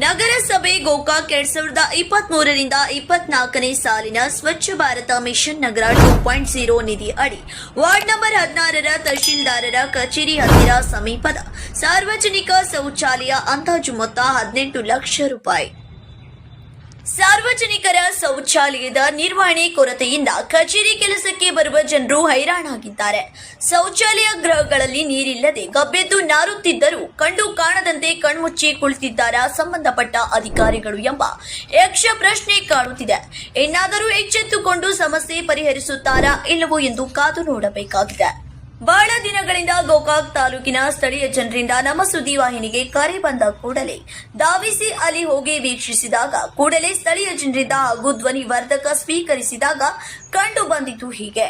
ನಗರಸಭೆ ಗೋಕಾಕ್ 2023ರಿಂದ 24ನೇ ಸಾಲಿನ ಸ್ವಚ್ಛ ಭಾರತ ಮಿಷನ್ ನಗರ 2.0 ನಿಧಿ ಅಡಿ ವಾರ್ಡ್ ನಂಬರ್ 16ರ ತಹಶೀಲ್ದಾರರ ಕಚೇರಿ ಹತ್ತಿರ ಸಮೀಪದ ಸಾರ್ವಜನಿಕ ಶೌಚಾಲಯ ಅಂದಾಜು ಮೊತ್ತ 18 ಲಕ್ಷ ರೂಪಾಯಿ. ಸಾರ್ವಜನಿಕರ ಶೌಚಾಲಯದ ನಿರ್ವಹಣೆ ಕೊರತೆಯಿಂದ ಕಚೇರಿ ಕೆಲಸಕ್ಕೆ ಬರುವ ಜನರು ಹೈರಾಣಾಗಿದ್ದಾರೆ. ಶೌಚಾಲಯ ಗೃಹಗಳಲ್ಲಿ ನೀರಿಲ್ಲದೆ ಗಬ್ಬೆದ್ದು ನಾರುತ್ತಿದ್ದರೂ ಕಂಡು ಕಾಣದಂತೆ ಕಣ್ಮುಚ್ಚಿ ಕುಳಿತಿದ್ದಾರಾ ಸಂಬಂಧಪಟ್ಟ ಅಧಿಕಾರಿಗಳು ಎಂಬ ಯಕ್ಷ ಪ್ರಶ್ನೆ ಕಾಡುತ್ತಿದೆ. ಇನ್ನಾದರೂ ಎಚ್ಚೆತ್ತುಕೊಂಡು ಸಮಸ್ಯೆ ಪರಿಹರಿಸುತ್ತಾರಾ ಇಲ್ಲವೋ ಎಂದು ಕಾದು ನೋಡಬೇಕಾಗಿದೆ. ಬಹಳ ದಿನಗಳಿಂದ ಗೋಕಾಕ್ ತಾಲೂಕಿನ ಸ್ಥಳೀಯ ಜನರಿಂದ ನಮ್ಮ ಸುದ್ದಿವಾಹಿನಿಗೆ ಕರೆ ಬಂದ ಕೂಡಲೇ ಧಾವಿಸಿ ಅಲ್ಲಿ ಹೋಗಿ ವೀಕ್ಷಿಸಿದಾಗ ಕೂಡಲೇ ಸ್ಥಳೀಯ ಜನರಿಂದ ಹಾಗೂ ಧ್ವನಿ ವರ್ಧಕ ಸ್ವೀಕರಿಸಿದಾಗ ಕಂಡು ಬಂದಿತು ಹೀಗೆ.